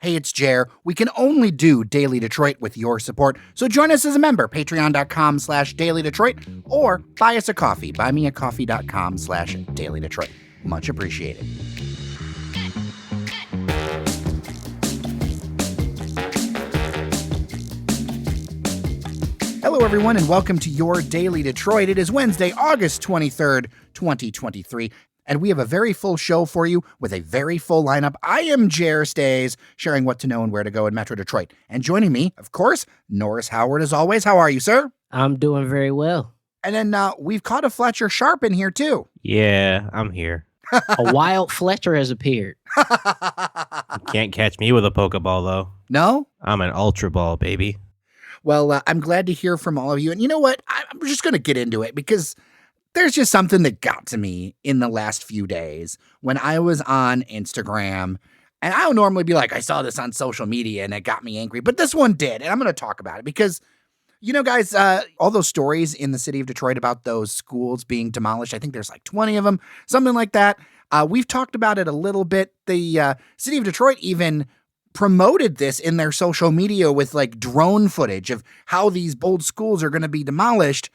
Hey, it's Jer. We can only do Daily Detroit with your support, so join us as a member, patreon.com/dailydetroit, or buy us a coffee, buymeacoffee.com/dailydetroit. Much appreciated. Hello, everyone, and welcome to your Daily Detroit. It is Wednesday, August 23rd, 2023. And we have a very full show for you with a very full lineup. I am Jer Stays, sharing what to know and where to go in Metro Detroit. And joining me, of course, Norris Howard, as always. How are you, sir? I'm doing very well. And then we've caught a Fletcher Sharp in here, too. Yeah, I'm here. A wild Fletcher has appeared. You can't catch me with a Pokeball, though. No? I'm an Ultra Ball, baby. Well, I'm glad to hear from all of you. And you know what? I'm just going to get into it because there's just something that got to me in the last few days when I was on Instagram. And I don't normally be like, I saw this on social media and it got me angry. But this one did. And I'm going to talk about it because, you know, guys, all those stories in the city of Detroit about those schools being demolished, I think there's like 20 of them, something like that. We've talked about it a little bit. The city of Detroit even promoted this in their social media with like drone footage of how these old schools are going to be demolished.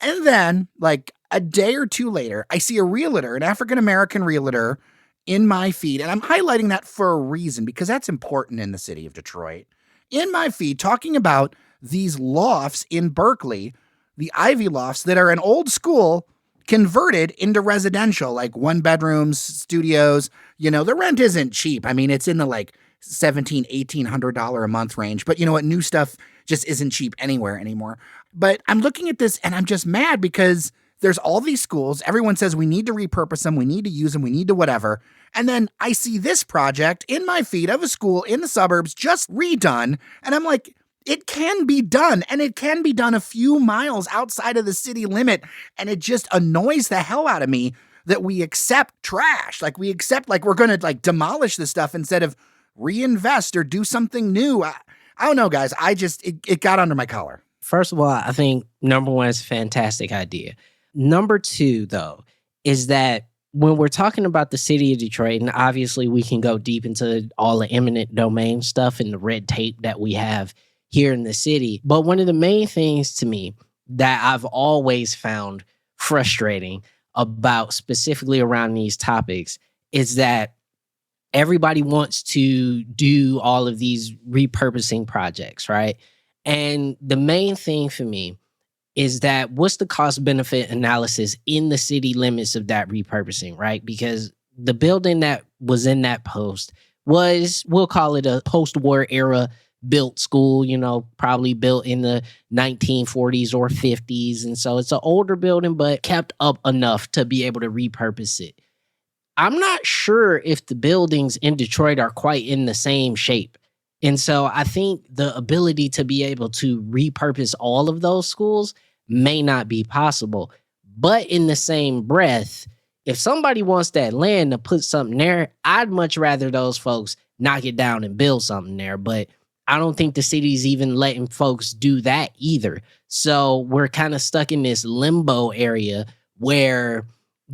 And then, like a day or two later, I see a realtor, an African-American realtor, in my feed. And I'm highlighting that for a reason, because that's important in the city of Detroit. In my feed, talking about these lofts in Berkley, the Ivy lofts that are an old school converted into residential, like one bedrooms, studios. You know, the rent isn't cheap. I mean, it's in the like $1,700-$1,800 a month range. But you know what? New stuff just isn't cheap anywhere anymore. But I'm looking at this and I'm just mad because there's all these schools. Everyone says we need to repurpose them. We need to use them. We need to whatever. And then I see this project in my feed of a school in the suburbs just redone. And I'm like, it can be done. And it can be done a few miles outside of the city limit. And it just annoys the hell out of me that we accept trash. Like we accept like we're going to like demolish this stuff instead of reinvest or do something new. I don't know, guys. It got under my collar. First of all, I think number one is a fantastic idea. Number two, though, is that when we're talking about the city of Detroit, and obviously we can go deep into all the eminent domain stuff and the red tape that we have here in the city. But one of the main things to me that I've always found frustrating about specifically around these topics is that everybody wants to do all of these repurposing projects, right? And the main thing for me is that what's the cost benefit analysis in the city limits of that repurposing, right? Because the building that was in that post was, we'll call it a post-war era built school, you know, probably built in the 1940s or 50s. And so it's an older building, but kept up enough to be able to repurpose it. I'm not sure if the buildings in Detroit are quite in the same shape. And so I think the ability to be able to repurpose all of those schools may not be possible. But in the same breath, if somebody wants that land to put something there, I'd much rather those folks knock it down and build something there. But I don't think the city's even letting folks do that either. So we're kind of stuck in this limbo area where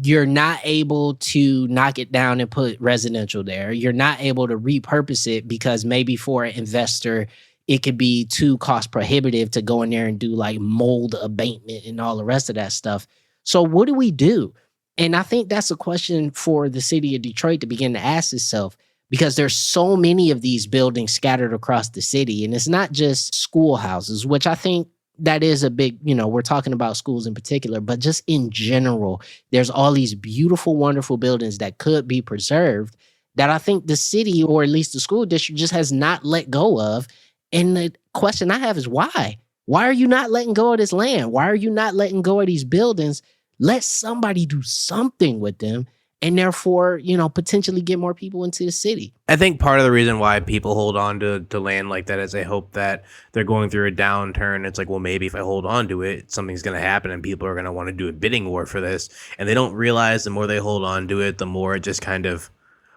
you're not able to knock it down and put residential there. You're not able to repurpose it because maybe for an investor, it could be too cost prohibitive to go in there and do like mold abatement and all the rest of that stuff. So what do we do? And I think that's a question for the city of Detroit to begin to ask itself, because there's so many of these buildings scattered across the city. And it's not just schoolhouses, which I think that is a big, you know, we're talking about schools in particular, but just in general, there's all these beautiful, wonderful buildings that could be preserved that I think the city, or at least the school district, just has not let go of. And the question I have is why? Why are you not letting go of this land? Why are you not letting go of these buildings? Let somebody do something with them and therefore, you know, potentially get more people into the city. I think part of the reason why people hold on to land like that is they hope that they're going through a downturn. It's like, well, maybe if I hold on to it, something's going to happen and people are going to want to do a bidding war for this. And they don't realize the more they hold on to it, the more it just kind of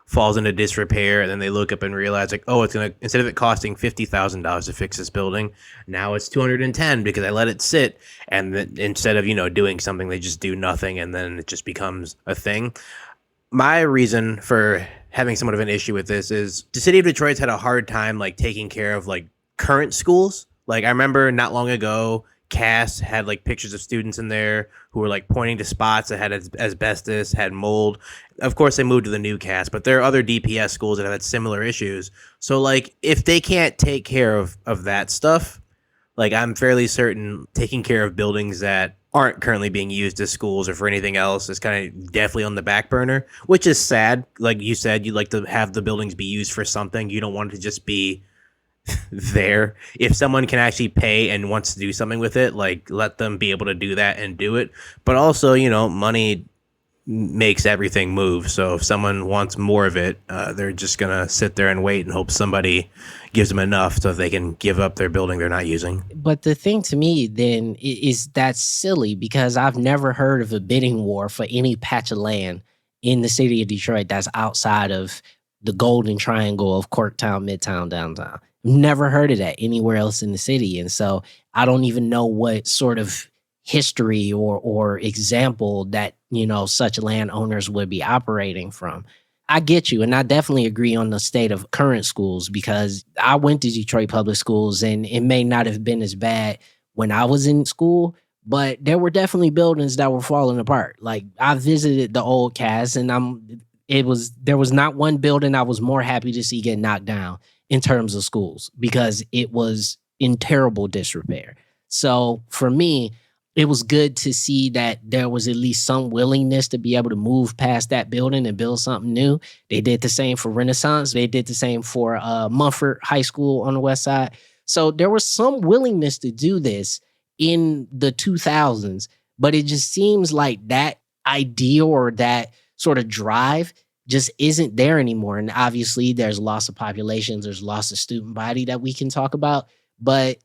falls into disrepair. And then they look up and realize like, oh, it's going to, instead of it costing $50,000 to fix this building, now it's $210 because I let it sit. And then instead of, you know, doing something, they just do nothing. And then it just becomes a thing. My reason for having somewhat of an issue with this is the city of Detroit's had a hard time like taking care of like current schools. Like I remember not long ago, Cass had like pictures of students in there who were like pointing to spots that had asbestos, had mold. Of course, they moved to the new Cass, but there are other DPS schools that have had similar issues. So like if they can't take care of that stuff, like I'm fairly certain taking care of buildings that aren't currently being used as schools or for anything else is kind of definitely on the back burner, which is sad. Like you said, you'd like to have the buildings be used for something. You don't want it to just be there. If someone can actually pay and wants to do something with it, like let them be able to do that and do it. But also, money makes everything move. So if someone wants more of it, they're just going to sit there and wait and hope somebody gives them enough so they can give up their building they're not using. But the thing to me then is that's silly because I've never heard of a bidding war for any patch of land in the city of Detroit that's outside of the golden triangle of Corktown, Midtown, downtown. Never heard of that anywhere else in the city. And so I don't even know what sort of history or example that, such landowners would be operating from. I get you. And I definitely agree on the state of current schools because I went to Detroit public schools and it may not have been as bad when I was in school, but there were definitely buildings that were falling apart. Like I visited the old Cass and there was not one building I was more happy to see get knocked down in terms of schools because it was in terrible disrepair. So for me, it was good to see that there was at least some willingness to be able to move past that building and build something new. They did the same for Renaissance. They did the same for Mumford High School on the west side. So there was some willingness to do this in the 2000s, but it just seems like that idea or that sort of drive just isn't there anymore. And obviously there's loss of populations, there's loss of student body that we can talk about, but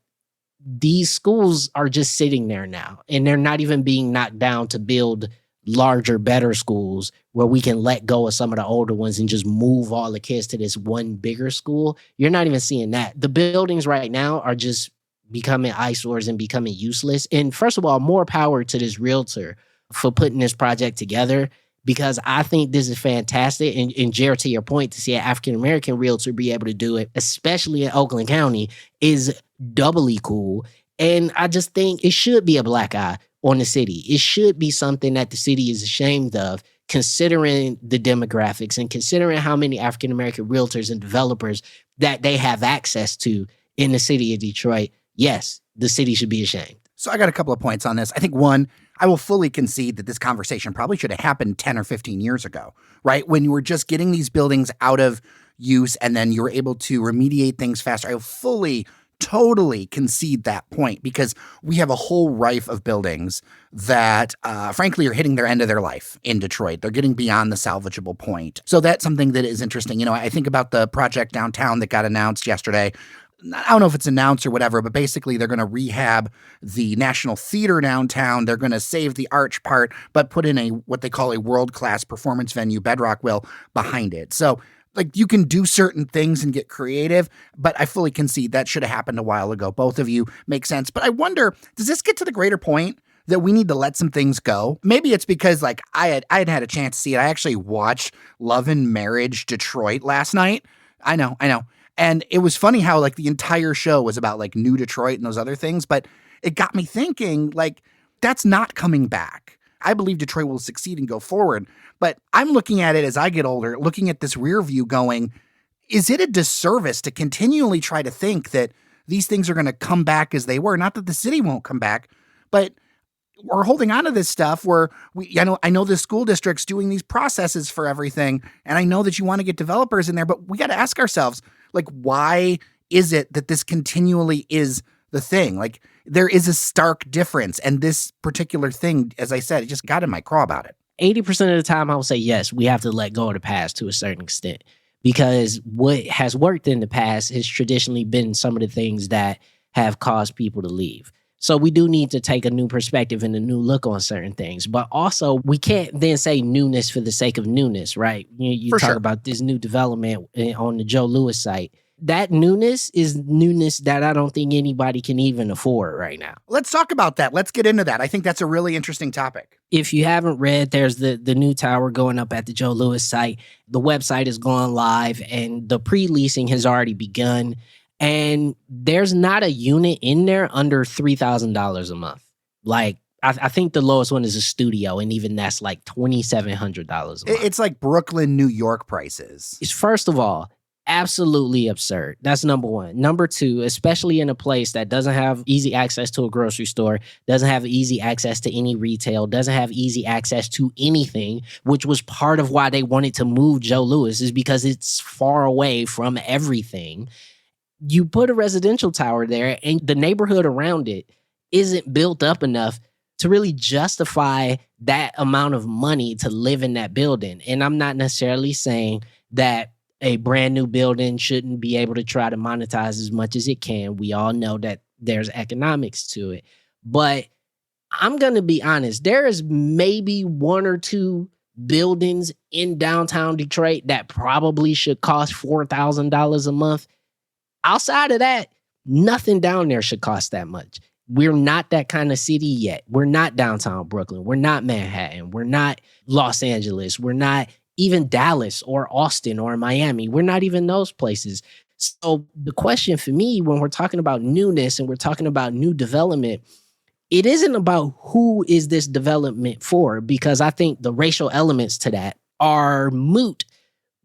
these schools are just sitting there now and they're not even being knocked down to build larger, better schools where we can let go of some of the older ones and just move all the kids to this one bigger school. You're not even seeing that. The buildings right now are just becoming eyesores and becoming useless. And first of all, more power to this realtor for putting this project together, because I think this is fantastic. And Jer, to your point, to see an African-American realtor be able to do it, especially in Oakland County, is doubly cool. And I just think it should be a black eye on the city. It should be something that the city is ashamed of, considering the demographics and considering how many African-American realtors and developers that they have access to in the city of Detroit. Yes, the city should be ashamed. So I got a couple of points on this. I think one, I will fully concede that this conversation probably should have happened 10 or 15 years ago, right? When you were just getting these buildings out of use and then you were able to remediate things faster. I will fully, totally concede that point because we have a whole rife of buildings that, frankly, are hitting their end of their life in Detroit. They're getting beyond the salvageable point. So that's something that is interesting. I think about the project downtown that got announced yesterday. I don't know if it's announced or whatever, but basically they're going to rehab the National Theater downtown. They're going to save the arch part, but put in what they call a world-class performance venue, Bedrock Will, behind it. So like you can do certain things and get creative, but I fully concede that should have happened a while ago. Both of you make sense. But I wonder, does this get to the greater point that we need to let some things go? Maybe it's because like I had a chance to see it. I actually watched Love and Marriage Detroit last night. I know. And it was funny how like the entire show was about like New Detroit and those other things, but it got me thinking like that's not coming back. I believe Detroit will succeed and go forward, but I'm looking at it as I get older, looking at this rear view going, is it a disservice to continually try to think that these things are going to come back as they were? Not that the city won't come back, but we're holding on to this stuff where I know the school district's doing these processes for everything. And I know that you want to get developers in there, but we got to ask ourselves, like, why is it that this continually is the thing? Like there is a stark difference. And this particular thing, as I said, it just got in my craw about it. 80% of the time I would say, yes, we have to let go of the past to a certain extent, because what has worked in the past has traditionally been some of the things that have caused people to leave. So we do need to take a new perspective and a new look on certain things. But also, we can't then say newness for the sake of newness, right? You talk about this new development on the Joe Louis site. That newness is newness that I don't think anybody can even afford right now. Let's talk about that. Let's get into that. I think that's a really interesting topic. If you haven't read, there's the new tower going up at the Joe Louis site. The website is going live and the pre-leasing has already begun. And there's not a unit in there under $3,000 a month. Like, I think the lowest one is a studio, and even that's like $2,700 a month. It's like Brooklyn, New York prices. It's, first of all, absolutely absurd. That's number one. Number two, especially in a place that doesn't have easy access to a grocery store, doesn't have easy access to any retail, doesn't have easy access to anything, which was part of why they wanted to move Joe Louis, is because it's far away from everything. You put a residential tower there, and the neighborhood around it isn't built up enough to really justify that amount of money to live in that building. And I'm not necessarily saying that a brand new building shouldn't be able to try to monetize as much as it can. We all know that there's economics to it. But I'm going to be honest, there is maybe one or two buildings in downtown Detroit that probably should cost $4,000 a month. Outside of that, nothing down there should cost that much. We're not that kind of city yet. We're not downtown Brooklyn. We're not Manhattan. We're not Los Angeles. We're not even Dallas or Austin or Miami. We're not even those places. So the question for me, when we're talking about newness and we're talking about new development, it isn't about who is this development for, because I think the racial elements to that are moot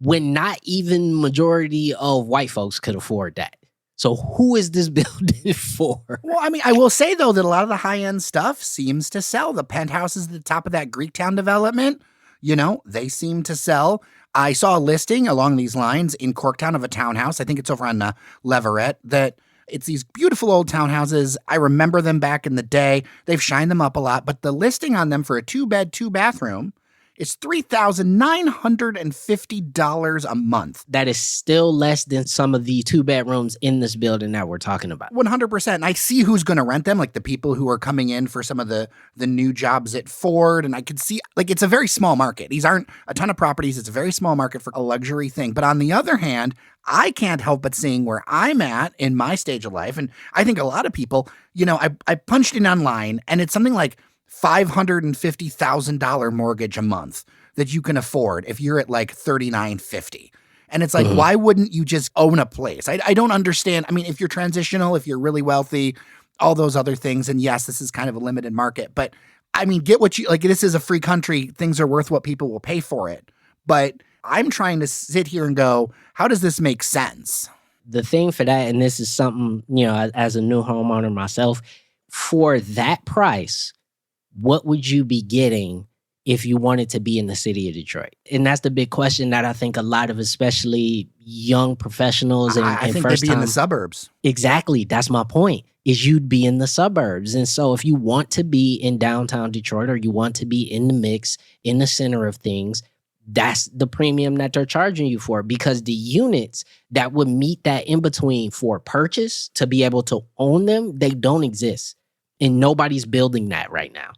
when not even majority of white folks could afford that. So who is this building for? Well, I mean, I will say, though, that a lot of the high-end stuff seems to sell. The penthouses at the top of that Greektown development, you know, they seem to sell. I saw a listing along these lines in Corktown of a townhouse. I think it's over on Leverett, that it's these beautiful old townhouses. I remember them back in the day. They've shined them up a lot, but the listing on them for a 2-bed, 2-bathroom is $3,950 a month. That is still less than some of the 2-bedrooms in this building that we're talking about. 100%. And I see who's going to rent them, like the people who are coming in for some of the new jobs at Ford. And I could see, like, it's a very small market. These aren't a ton of properties. It's a very small market for a luxury thing. But on the other hand, I can't help but seeing where I'm at in my stage of life. And I think a lot of people, you know, I punched in online and it's something like $550,000 mortgage a month that you can afford if you're at like $39.50. And it's like, why wouldn't you just own a place? I don't understand. I mean, if you're transitional, if you're really wealthy, all those other things. And yes, this is kind of a limited market, but I mean, get what you like. This is a free country. Things are worth what people will pay for it. But I'm trying to sit here and go, how does this make sense? The thing for that, and this is something, you know, as a new homeowner myself, for that price, what would you be getting if you wanted to be in the city of Detroit? And that's the big question that I think a lot of especially young professionals and I think first they'd be in the suburbs. Exactly. That's my point, is you'd be in the suburbs. And so if you want to be in downtown Detroit or you want to be in the mix, in the center of things, that's the premium that they're charging you for, because the units that would meet that in between for purchase to be able to own them, they don't exist. And nobody's building that right now.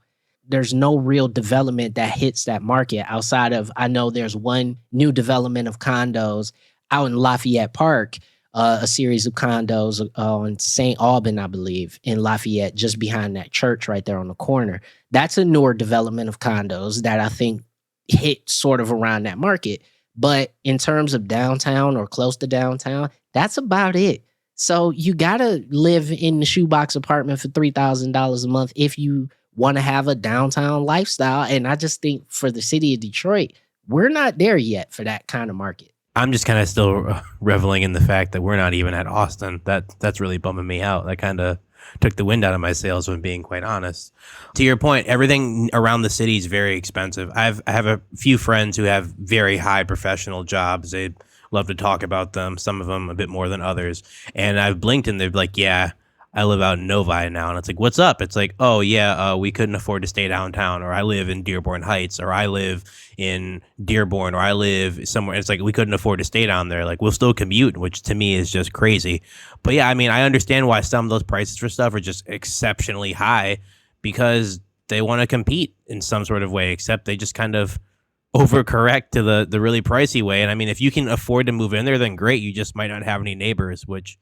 There's no real development that hits that market outside of, I know there's one new development of condos out in Lafayette Park, a series of condos on St. Alban, I believe, in Lafayette, just behind that church right there on the corner. That's a newer development of condos that I think hit sort of around that market. But in terms of downtown or close to downtown, that's about it. So you got to live in the shoebox apartment for $3,000 a month if you want to have a downtown lifestyle. And I just think for the city of Detroit, we're not there yet for that kind of market. I'm just kind of still reveling in the fact that we're not even at Austin. That's really bumming me out. That kind of took the wind out of my sails, when being quite honest. To your point, everything around the city is very expensive. I have a few friends who have very high professional jobs. They love to talk about them, some of them a bit more than others. And I've blinked and they're like, yeah, I live out in Novi now. And it's like, what's up? It's like, oh, yeah, we couldn't afford to stay downtown, or I live in Dearborn Heights, or I live in Dearborn, or I live somewhere. It's like, we couldn't afford to stay down there. Like, we'll still commute, which to me is just crazy. But yeah, I mean, I understand why some of those prices for stuff are just exceptionally high, because they want to compete in some sort of way, except they just kind of overcorrect to the really pricey way. And I mean, if you can afford to move in there, then great. You just might not have any neighbors, which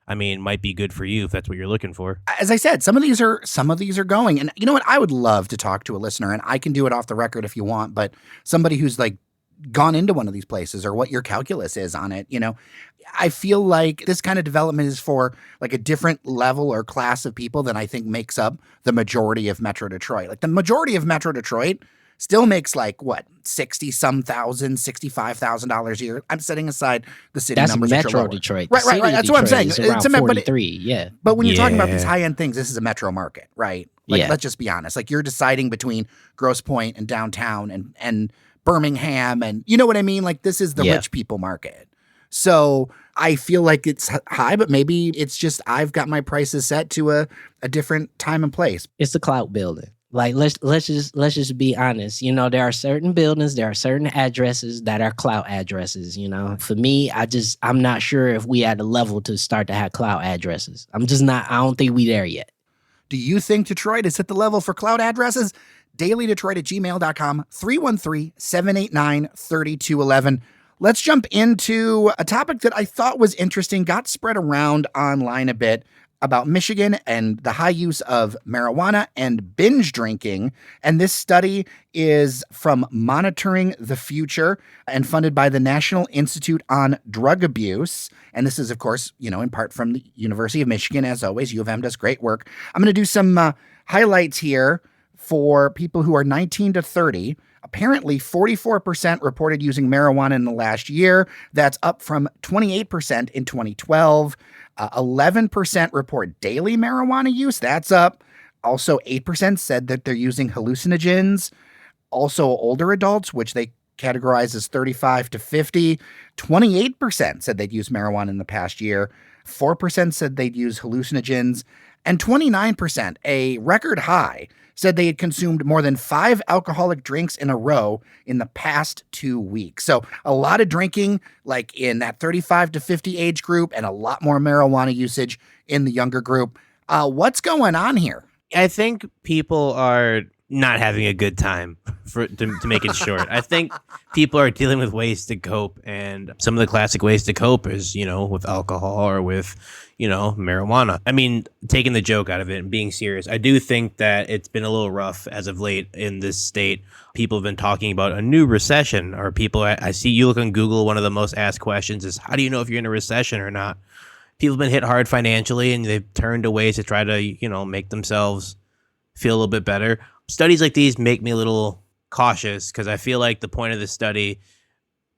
I mean might be good for you if that's what you're looking for. As I said, some of these are going. And you know what? I would love to talk to a listener, and I can do it off the record if you want, but somebody who's like gone into one of these places or what your calculus is on it. I feel like this kind of development is for like a different level or class of people than I think makes up the majority of Metro Detroit. Like the majority of Metro Detroit still makes like what, 60 some thousand, $65,000 a year. I'm setting aside the city That's numbers. Metro Detroit. Right. That's what I'm saying. It's around 43. Yeah. But when you're talking about these high end things, this is a metro market, right? Like, Yeah. let's just be honest. Like you're deciding between Grosse Pointe and downtown and Birmingham, and you know what I mean? Like this is the rich people market. So I feel like it's high, but maybe it's just I've got my prices set to a different time and place. It's the clout building. Like let's just be honest. There are certain buildings, there are certain addresses that are clout addresses. For me, I'm not sure if we at a level to start to have clout addresses. I'm just not. I don't think we there yet. Do you think Detroit is at the level for clout addresses? dailydetroit@gmail.com, 313-789-3211. Let's jump into a topic that I thought was interesting, got spread around online a bit, about Michigan and the high use of marijuana and binge drinking. And this study is from Monitoring the Future and funded by the National Institute on Drug Abuse. And this is, of course, in part from the University of Michigan. As always, U of M does great work. I'm going to do some highlights here for people who are 19 to 30. Apparently, 44% reported using marijuana in the last year. That's up from 28% in 2012. 11% report daily marijuana use. That's up. Also, 8% said that they're using hallucinogens. Also, older adults, which they categorize as 35 to 50, 28% said they'd use marijuana in the past year. 4% said they'd use hallucinogens. And 29%, a record high, said they had consumed more than 5 alcoholic drinks in a row in the past 2 weeks. So a lot of drinking, like in that 35 to 50 age group, and a lot more marijuana usage in the younger group. What's going on here? I think people are not having a good time, to make it short. I think people are dealing with ways to cope, and some of the classic ways to cope is, with alcohol or with, marijuana. I mean, taking the joke out of it and being serious, I do think that it's been a little rough as of late in this state. People have been talking about a new recession, or I see you look on Google, one of the most asked questions is, how do you know if you're in a recession or not? People have been hit hard financially, and they've turned to ways to try to, make themselves feel a little bit better. Studies like these make me a little cautious because I feel like the point of the study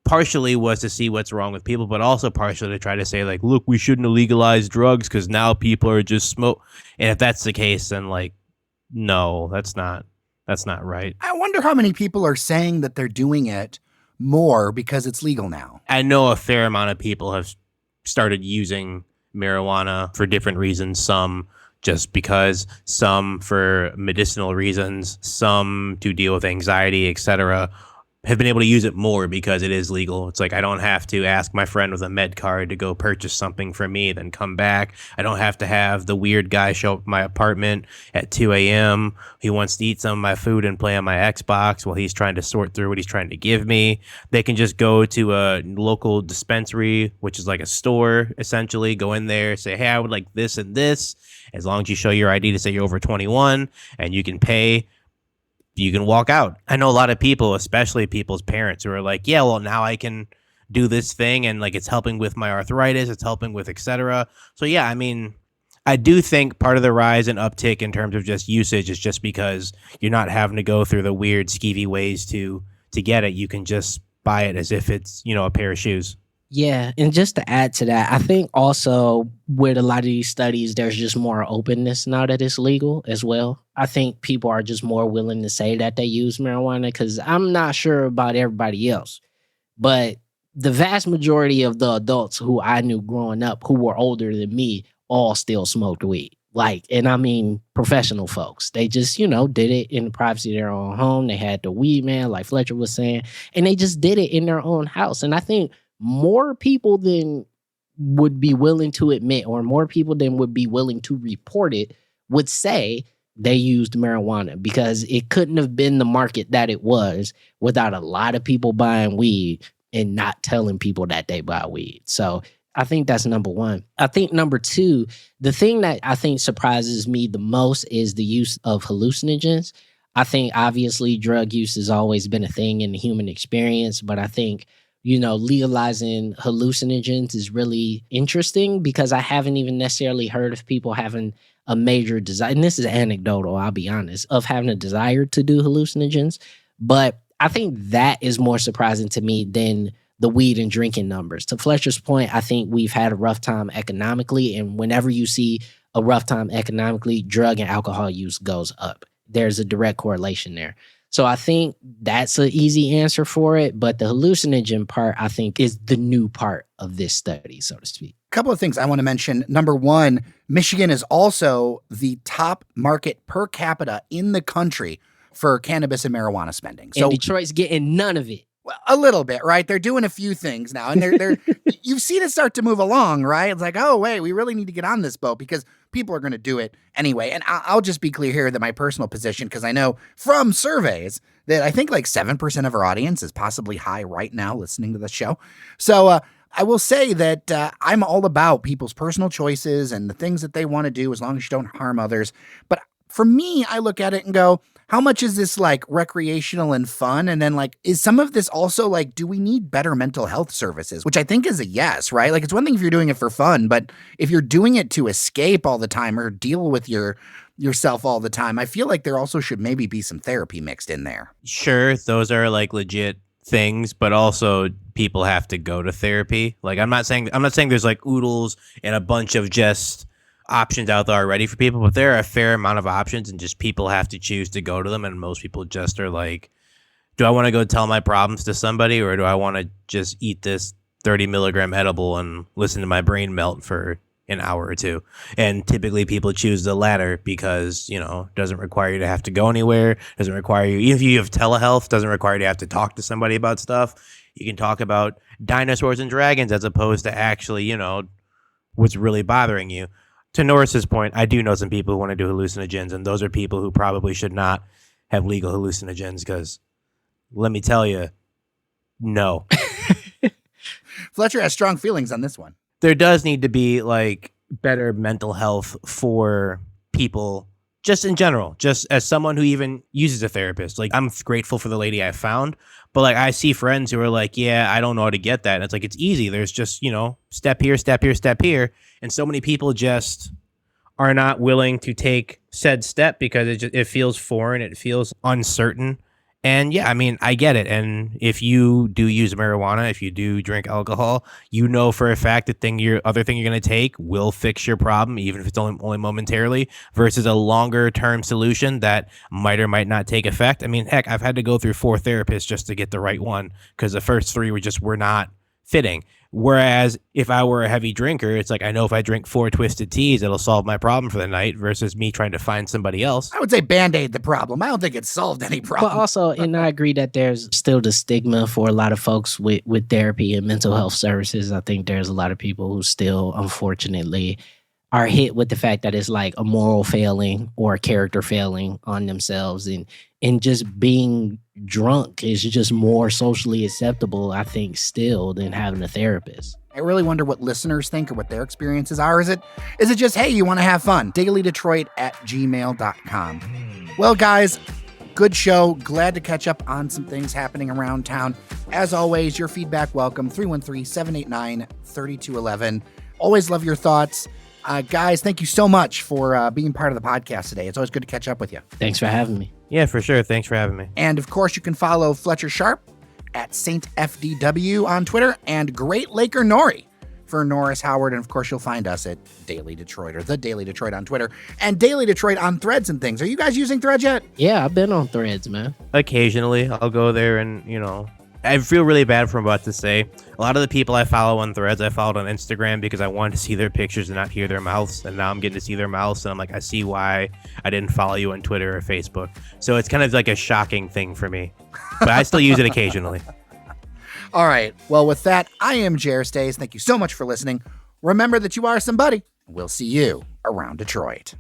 partially was to see what's wrong with people, but also partially to try to say, like, look, we shouldn't legalize drugs because now people are just smoke. And if that's the case, then no, that's not right. I wonder how many people are saying that they're doing it more because it's legal now. I know a fair amount of people have started using marijuana for different reasons. Some just because, some for medicinal reasons, some to deal with anxiety, etc., have been able to use it more because it is legal. It's like I don't have to ask my friend with a med card to go purchase something for me, then come back. I don't have to have the weird guy show up at my apartment at 2 a.m. He wants to eat some of my food and play on my Xbox while he's trying to sort through what he's trying to give me. They can just go to a local dispensary, which is like a store, essentially, go in there, say, hey, I would like this and this. As long as you show your ID to say you're over 21 and you can pay, you can walk out. I know a lot of people, especially people's parents, who are like, yeah, well, now I can do this thing and like it's helping with my arthritis, it's helping with etc. So yeah, I mean, I do think part of the rise and uptick in terms of just usage is just because you're not having to go through the weird skeevy ways to get it. You can just buy it as if it's, a pair of shoes. Yeah, and just to add to that, I think also with a lot of these studies, there's just more openness now that it's legal as well. I think people are just more willing to say that they use marijuana because I'm not sure about everybody else. But the vast majority of the adults who I knew growing up who were older than me all still smoked weed. And I mean professional folks. They just, did it in the privacy of their own home. They had the weed man, like Fletcher was saying, and they just did it in their own house. And I think more people than would be willing to admit, or more people than would be willing to report it, would say they used marijuana, because it couldn't have been the market that it was without a lot of people buying weed and not telling people that they buy weed. So I think that's number one. I think number two, the thing that I think surprises me the most is the use of hallucinogens. I think obviously drug use has always been a thing in the human experience, but I think, legalizing hallucinogens is really interesting, because I haven't even necessarily heard of people having a major desire, and this is anecdotal, I'll be honest, of having a desire to do hallucinogens. But I think that is more surprising to me than the weed and drinking numbers. To Fletcher's point, I think we've had a rough time economically, and whenever you see a rough time economically, drug and alcohol use goes up. There's a direct correlation there. So I think that's an easy answer for it, but the hallucinogen part, I think, is the new part of this study, so to speak. A couple of things I want to mention. Number one, Michigan is also the top market per capita in the country for cannabis and marijuana spending. So, and Detroit's getting none of it. Well, a little bit, right? They're doing a few things now, and they're you've seen it start to move along, right? It's like, oh, wait, we really need to get on this boat because people are going to do it anyway. And I'll just be clear here that my personal position, because I know from surveys that I think like 7% of our audience is possibly high right now listening to the show. So I will say that I'm all about people's personal choices and the things that they want to do as long as you don't harm others. But for me, I look at it and go, how much is this like recreational and fun? And then like, is some of this also like, do we need better mental health services? Which I think is a yes, right? Like, it's one thing if you're doing it for fun, but if you're doing it to escape all the time or deal with yourself all the time, I feel like there also should maybe be some therapy mixed in there. Sure, those are like legit things, but also people have to go to therapy. Like, I'm not saying there's like oodles and a bunch of just options out there already for people, but there are a fair amount of options, and just people have to choose to go to them. And most people just are like, do I want to go tell my problems to somebody, or do I want to just eat this 30 milligram edible and listen to my brain melt for an hour or two? And typically people choose the latter because, it doesn't require you to have to go anywhere, doesn't require you, even if you have telehealth, doesn't require you to have to talk to somebody about stuff. You can talk about dinosaurs and dragons as opposed to actually, what's really bothering you. To Norris's point, I do know some people who want to do hallucinogens, and those are people who probably should not have legal hallucinogens, because let me tell you, no. Fletcher has strong feelings on this one. There does need to be like better mental health for people just in general, just as someone who even uses a therapist. Like, I'm grateful for the lady I found, but like I see friends who are like, yeah, I don't know how to get that. And it's like, it's easy. There's just, step here, step here, step here. And so many people just are not willing to take said step because it feels foreign. It feels uncertain. And yeah, I mean, I get it. And if you do use marijuana, if you do drink alcohol, for a fact the other thing you're going to take will fix your problem, even if it's only momentarily, versus a longer term solution that might or might not take effect. I mean, heck, I've had to go through 4 therapists just to get the right one, because the first 3 were not fitting. Whereas if I were a heavy drinker, it's like, I know if I drink 4 twisted teas, it'll solve my problem for the night, versus me trying to find somebody else. I would say Band-Aid the problem. I don't think it solved any problem. But also, and I agree that there's still the stigma for a lot of folks with therapy and mental health services. I think there's a lot of people who still, unfortunately, are hit with the fact that it's like a moral failing or a character failing on themselves. And just being drunk is just more socially acceptable, I think, still, than having a therapist. I really wonder what listeners think or what their experiences are. Is it just, hey, you want to have fun? dailydetroit@gmail.com. Well, guys, good show. Glad to catch up on some things happening around town. As always, your feedback welcome. 313-789-3211. Always love your thoughts. Guys, thank you so much for being part of the podcast today. It's always good to catch up with you. Thanks for having me. Yeah, for sure. Thanks for having me. And of course, you can follow Fletcher Sharp at Saint FDW on Twitter, and Great Laker Nori for Norris Howard. And of course, you'll find us at Daily Detroit, or The Daily Detroit on Twitter, and Daily Detroit on Threads and things. Are you guys using Threads yet? Yeah, I've been on Threads, man. Occasionally, I'll go there and, I feel really bad for what I'm about to say. A lot of the people I follow on Threads, I followed on Instagram because I wanted to see their pictures and not hear their mouths. And now I'm getting to see their mouths. And I'm like, I see why I didn't follow you on Twitter or Facebook. So it's kind of like a shocking thing for me. But I still use it occasionally. All right. Well, with that, I am Jer Stays. Thank you so much for listening. Remember that you are somebody. We'll see you around Detroit.